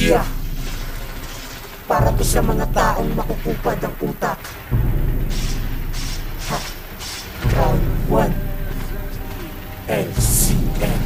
Yeah, para to sa mga taong makukupad ang utak. Ha, Round 1 LCN.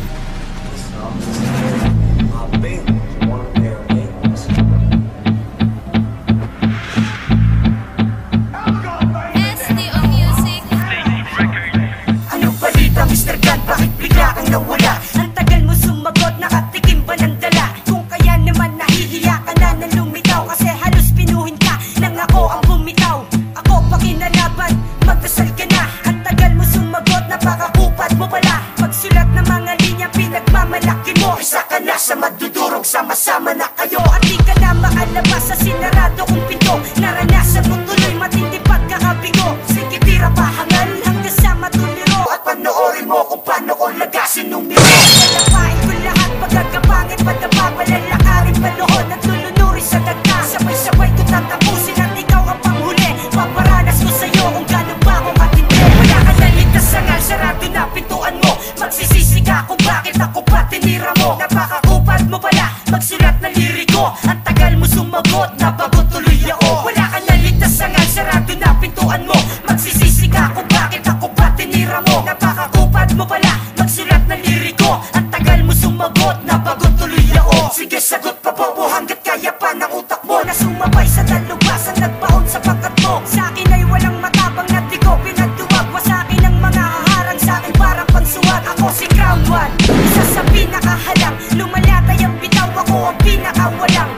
Anong balita, Mr. Gun? Bakit bigla kang nawala? Ang tagal mo sumagot, nakatikim ba ng dala? Kung kaya naman nahihiya ka na nang lumitaw, kasi halos pinuhin ka nang ako ang bumitaw. Ako pa kinalaban, magdasal ka na. Ang tagal mo sumagot, napakakupad mo pala. Pagsulat ng mga linya, pinagmamalaki mo. Isa ka na sa madudurog, sama-sama na kayo. At di ka na makalabas sa sinarado kong pinto. Naranasan mo tuloy matindi pagkakabigo. Sige, tira pa hangal hanggang sa matuliro. At panoorin mo kung paano ko lagasin numero. Palapain ko lahat, pagkakapangit pa napapalalakarin panood at lulunuri sa dagka. Sabay-sabay ko tatapusin at ikaw ang panghuli. Paparanas ko sa'yo kung gano'n ba ako katindi. Wala ka naligtas sa ngal, sarado na pintuan mo. Magsisisi ka kung bakit ako pa tinira mo. Napakakupad mo pala, magsulat ng liriko. Ang tagal mo sumagot, nabagot tuloy ako. Wala ka naligtas sa ngal, sarado na pintuan mo. Magsisisi ka kung bakit ako pa tinira mo. Napakakupad mo pala, magsulat ng liriko. Ang tagal mo sumagot, nabagot tuloy ako. Sige, sagot pa bobo hanggat kaya pa ng utak mo. Na sumabay sa talubasan, nagbaon sa pangkat mo. Sa akin ay walang matabang na di ko pinagduwag. Sa akin ang mga haharang, sa akin parang pangsuwag. Ako si Crown 1, isa sa pinakahalang. Lumalatay ang bitaw, ako ang pinakawalang.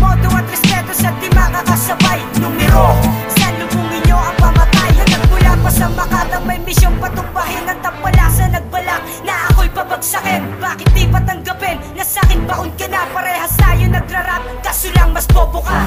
Modo at respeto sa di makakasabay. Numero, Salubungin nyo ang pamatay. Nagmula pa sa Makatang, may misyong patumpahin. Ang tampalasa nagbalak na ako'y babagsakin. Bakit di pa tanggapin na sa'kin baon ka na? Parehas tayo nagrarap, kaso lang mas bobo ka.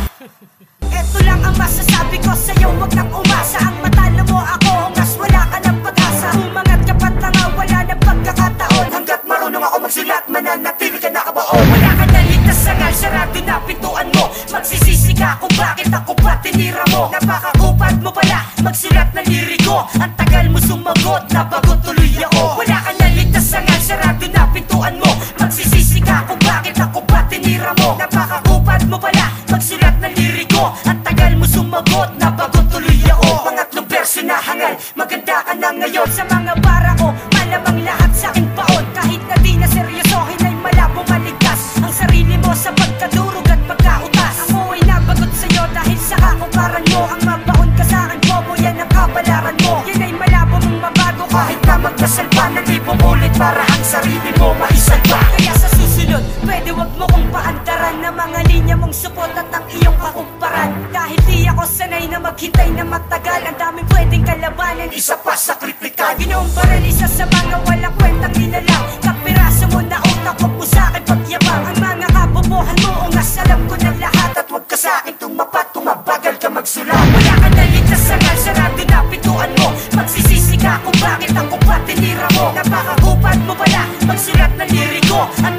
Eto lang ang masasabi ko sa'yo, wag nang umasa. Ang matalo mo ako, ngas wala ka ng pag-asa. Umangat ka pa't tanga, wala na pagkakataon. hanggat marunong ako magsulat, mananatili ka nakabaon. Wala ka naligtas sa ngal, sarado na pintuan mo. Magsisisi ka kung bakit ako pa tinira mo. Napakakupad mo pala, magsulat ng liriko. Ang tagal mo sumagot, nabagot tuloy ako. Wala ka naligtas sa ngal, sarado na pintuan mo. Magsisisi ka kung bakit ako pa tinira mo. Napakakupad mo pala, magsulat ng liriko. Ang tagal mo sumagot, nabagot tuloy ako. Pangatlong verso na hangal, maganda ka na ngayon. Sa mga para ko, malamang lahat sa'kin baon. Kahit na di na seryosohin ay malabo maligtas ang sarili mo sa pagkadurog at pagkautas. Ako ay nabagot sa'yo dahil sa kakumparan mo. Ang mabaon ka sa'kin, bobo, yan ang kabalaran mo. Yan ay malabo mong mabago Kahit na magdasal pa ng libong ulit para ang sarili mo maisalba. Kaya sa susunod, pwede wag mo kong paandaran na mga linya mong support at ang iyong kakumparan. Dahil di ako sanay na maghintay na matagal. Ang daming pwedeng kalabanan, Isa pa sa kritikal, Ginumparan isa sa mga walang kwentang nilalang. Kapiraso mo na utak, huwag mo sa'kin pagyabang. Ang mga kabobohan mo, ungas alam ko ng lahat. at huwag ka sa'kin tumapat kung mabagal ka magsulat. Wala ka naligtas sa ngal, sarado na pintuan mo. Magsisisi ka kung bakit ako pa tinira mo. Napakakupad mo pala, magsulat ng liriko. Ang